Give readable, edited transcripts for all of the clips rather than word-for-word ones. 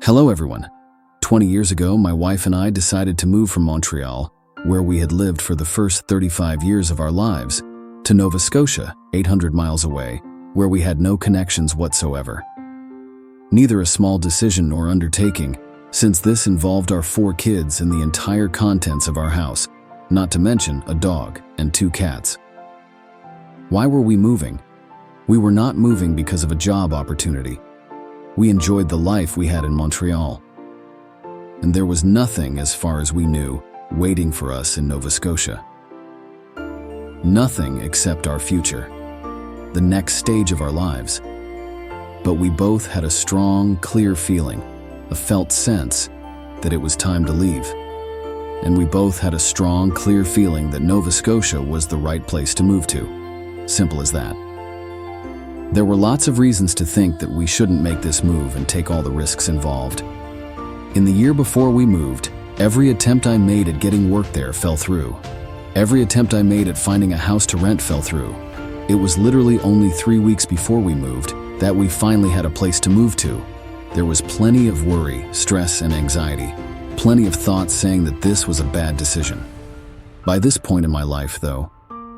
Hello everyone. 20 years ago, my wife and I decided to move from Montreal, where we had lived for the first 35 years of our lives, to Nova Scotia, 800 miles away, where we had no connections whatsoever. Neither a small decision nor undertaking, since this involved our 4 kids and the entire contents of our house, not to mention a dog and 2 cats. Why were we moving? We were not moving because of a job opportunity. We enjoyed the life we had in Montreal. And there was nothing, as far as we knew, waiting for us in Nova Scotia. Nothing except our future, the next stage of our lives. But we both had a strong, clear feeling, a felt sense, that it was time to leave. And we both had a strong, clear feeling that Nova Scotia was the right place to move to. Simple as that. There were lots of reasons to think that we shouldn't make this move and take all the risks involved. In the year before we moved, every attempt I made at getting work there fell through. Every attempt I made at finding a house to rent fell through. It was literally only 3 weeks before we moved that we finally had a place to move to. There was plenty of worry, stress, and anxiety. Plenty of thoughts saying that this was a bad decision. By this point in my life, though,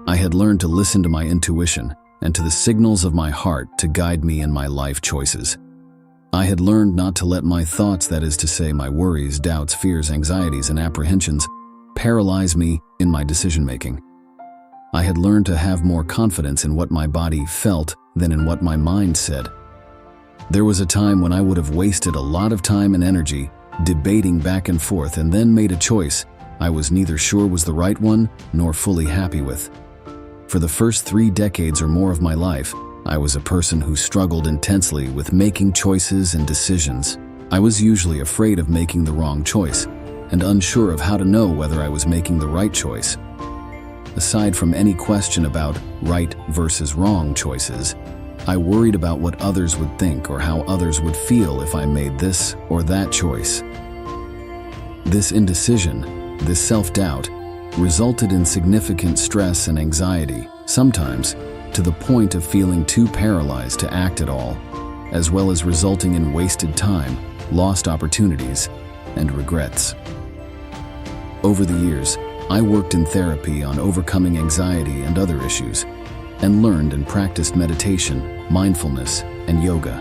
I had learned to listen to my intuition and to the signals of my heart to guide me in my life choices. I had learned not to let my thoughts, that is to say my worries, doubts, fears, anxieties, and apprehensions, paralyze me in my decision-making. I had learned to have more confidence in what my body felt than in what my mind said. There was a time when I would have wasted a lot of time and energy debating back and forth and then made a choice I was neither sure was the right one nor fully happy with. For the first 3 decades or more of my life, I was a person who struggled intensely with making choices and decisions. I was usually afraid of making the wrong choice and unsure of how to know whether I was making the right choice. Aside from any question about right versus wrong choices, I worried about what others would think or how others would feel if I made this or that choice. This indecision, this self-doubt, resulted in significant stress and anxiety, sometimes to the point of feeling too paralyzed to act at all, as well as resulting in wasted time, lost opportunities, and regrets. Over the years, I worked in therapy on overcoming anxiety and other issues, and learned and practiced meditation, mindfulness, and yoga.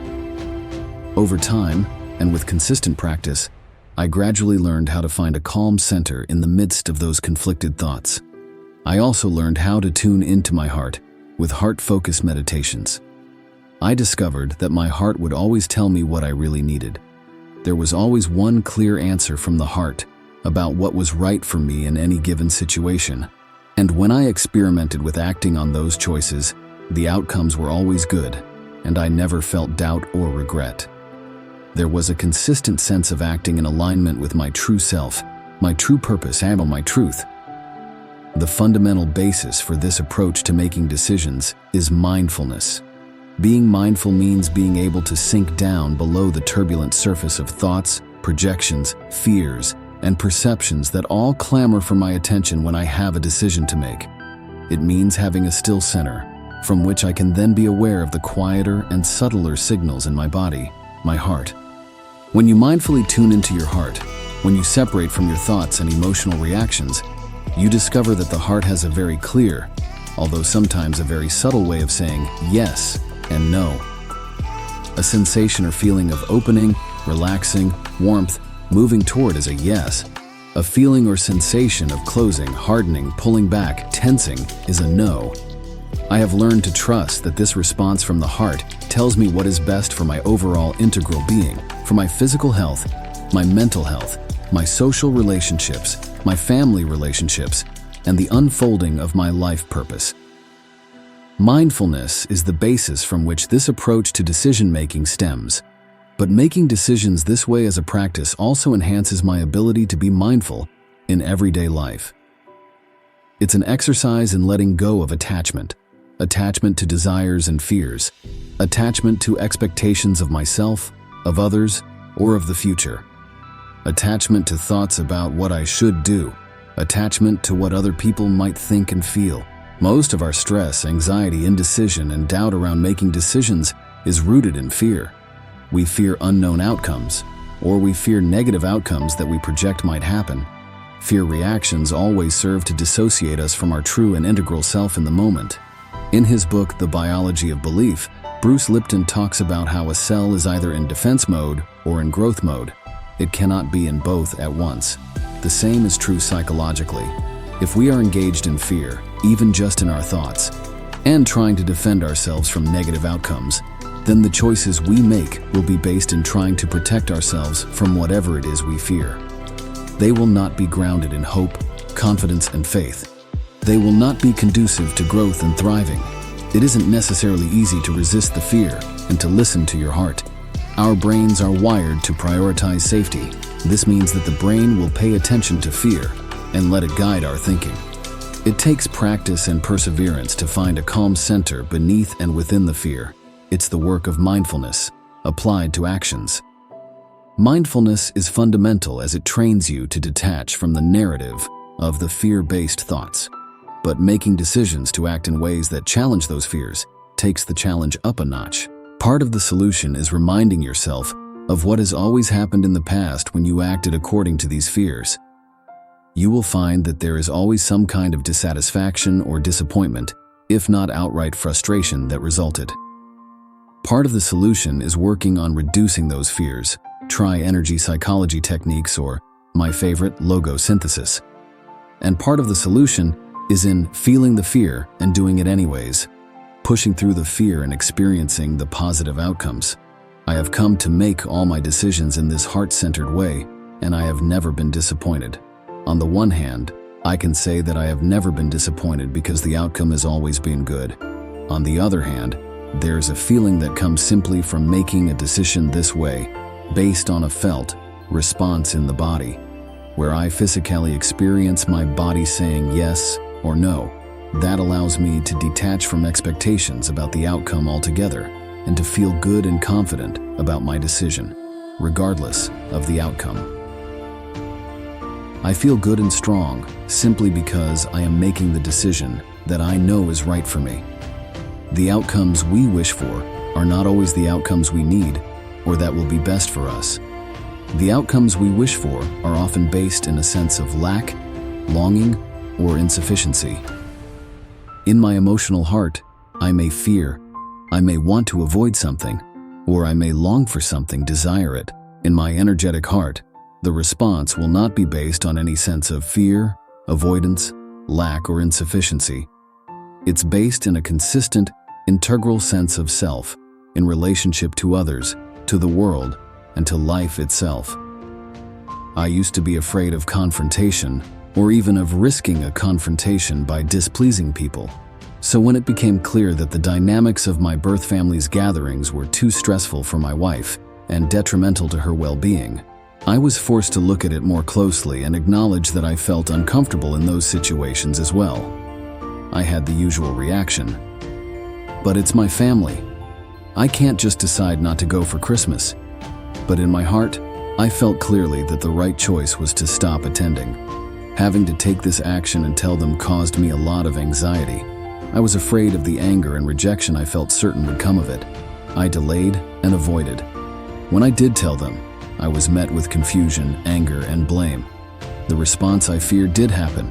Over time, and with consistent practice, I gradually learned how to find a calm center in the midst of those conflicted thoughts. I also learned how to tune into my heart with heart-focused meditations. I discovered that my heart would always tell me what I really needed. There was always one clear answer from the heart about what was right for me in any given situation. And when I experimented with acting on those choices, the outcomes were always good, and I never felt doubt or regret. There was a consistent sense of acting in alignment with my true self, my true purpose, and my truth. The fundamental basis for this approach to making decisions is mindfulness. Being mindful means being able to sink down below the turbulent surface of thoughts, projections, fears, and perceptions that all clamor for my attention when I have a decision to make. It means having a still center, from which I can then be aware of the quieter and subtler signals in my body, my heart. When you mindfully tune into your heart, when you separate from your thoughts and emotional reactions, you discover that the heart has a very clear, although sometimes a very subtle way of saying yes and no. A sensation or feeling of opening, relaxing, warmth, moving toward is a yes. A feeling or sensation of closing, hardening, pulling back, tensing is a no. I have learned to trust that this response from the heart tells me what is best for my overall integral being, for my physical health, my mental health, my social relationships, my family relationships, and the unfolding of my life purpose. Mindfulness is the basis from which this approach to decision-making stems. But making decisions this way as a practice also enhances my ability to be mindful in everyday life. It's an exercise in letting go of attachment to desires and fears, attachment to expectations of myself, of others, or of the future, attachment to thoughts about what I should do, attachment to what other people might think and feel. Most of our stress, anxiety, indecision, and doubt around making decisions is rooted in fear. We fear unknown outcomes. or we fear negative outcomes that we project might happen. Fear reactions always serve to dissociate us from our true and integral self in the moment. In his book, The Biology of Belief, Bruce Lipton talks about how a cell is either in defense mode or in growth mode. It cannot be in both at once. The same is true psychologically. If we are engaged in fear, even just in our thoughts, and trying to defend ourselves from negative outcomes, then the choices we make will be based in trying to protect ourselves from whatever it is we fear. They will not be grounded in hope, confidence, and faith. They will not be conducive to growth and thriving. It isn't necessarily easy to resist the fear and to listen to your heart. Our brains are wired to prioritize safety. This means that the brain will pay attention to fear and let it guide our thinking. It takes practice and perseverance to find a calm center beneath and within the fear. It's the work of mindfulness, applied to actions. Mindfulness is fundamental as it trains you to detach from the narrative of the fear-based thoughts. But making decisions to act in ways that challenge those fears takes the challenge up a notch. Part of the solution is reminding yourself of what has always happened in the past when you acted according to these fears. You will find that there is always some kind of dissatisfaction or disappointment, if not outright frustration, that resulted. Part of the solution is working on reducing those fears. Try energy psychology techniques or, my favorite, logo synthesis. And part of the solution is in feeling the fear and doing it anyways, pushing through the fear and experiencing the positive outcomes. I have come to make all my decisions in this heart-centered way, and I have never been disappointed. On the one hand, I can say that I have never been disappointed because the outcome has always been good. On the other hand, there is a feeling that comes simply from making a decision this way, based on a felt response in the body, where I physically experience my body saying yes or no. That allows me to detach from expectations about the outcome altogether and to feel good and confident about my decision, regardless of the outcome. I feel good and strong simply because I am making the decision that I know is right for me. The outcomes we wish for are not always the outcomes we need or that will be best for us. The outcomes we wish for are often based in a sense of lack, longing, or insufficiency. In my emotional heart, I may fear, I may want to avoid something, or I may long for something, desire it. In my energetic heart, the response will not be based on any sense of fear, avoidance, lack, or insufficiency. It's based in a consistent, integral sense of self, in relationship to others, to the world, and to life itself. I used to be afraid of confrontation, or even of risking a confrontation by displeasing people. So when it became clear that the dynamics of my birth family's gatherings were too stressful for my wife and detrimental to her well-being, I was forced to look at it more closely and acknowledge that I felt uncomfortable in those situations as well. I had the usual reaction. But it's my family. I can't just decide not to go for Christmas. But in my heart, I felt clearly that the right choice was to stop attending. Having to take this action and tell them caused me a lot of anxiety. I was afraid of the anger and rejection I felt certain would come of it. I delayed and avoided. When I did tell them, I was met with confusion, anger, and blame. The response I feared did happen.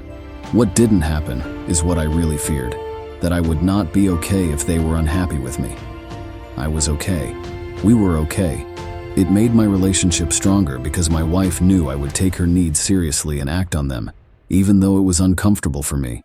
What didn't happen is what I really feared, that I would not be okay if they were unhappy with me. I was okay. We were okay. It made my relationship stronger because my wife knew I would take her needs seriously and act on them, even though it was uncomfortable for me.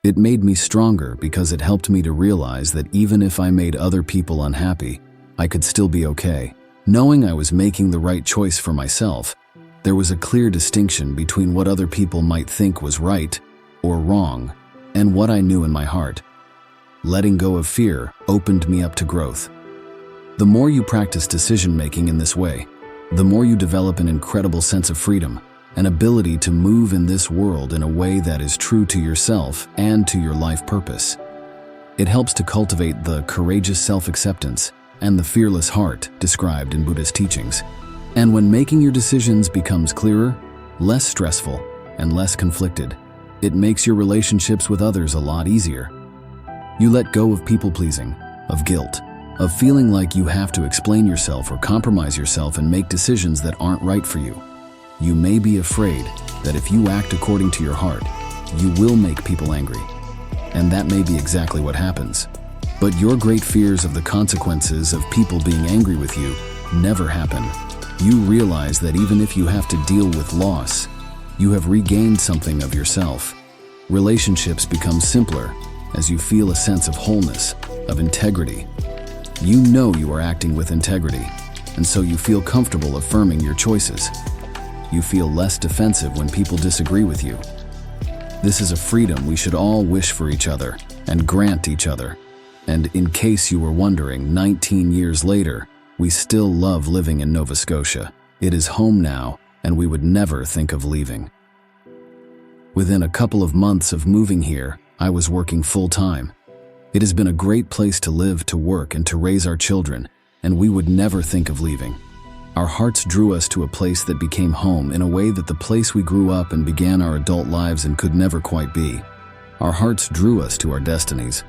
It made me stronger because it helped me to realize that even if I made other people unhappy, I could still be okay. Knowing I was making the right choice for myself, there was a clear distinction between what other people might think was right or wrong and what I knew in my heart. Letting go of fear opened me up to growth. The more you practice decision-making in this way, the more you develop an incredible sense of freedom, an ability to move in this world in a way that is true to yourself and to your life purpose. It helps to cultivate the courageous self-acceptance and the fearless heart described in Buddhist teachings. And when making your decisions becomes clearer, less stressful, and less conflicted, it makes your relationships with others a lot easier. You let go of people-pleasing, of guilt, of feeling like you have to explain yourself or compromise yourself and make decisions that aren't right for you. You may be afraid that if you act according to your heart, you will make people angry. And that may be exactly what happens. But your great fears of the consequences of people being angry with you never happen. You realize that even if you have to deal with loss, you have regained something of yourself. Relationships become simpler as you feel a sense of wholeness, of integrity. You know you are acting with integrity, and so you feel comfortable affirming your choices. You feel less defensive when people disagree with you. This is a freedom we should all wish for each other and grant each other. And in case you were wondering, 19 years later, we still love living in Nova Scotia. It is home now, and we would never think of leaving. Within a couple of months of moving here, I was working full-time. It has been a great place to live, to work, and to raise our children, and we would never think of leaving. Our hearts drew us to a place that became home in a way that the place we grew up and began our adult lives in could never quite be. Our hearts drew us to our destinies,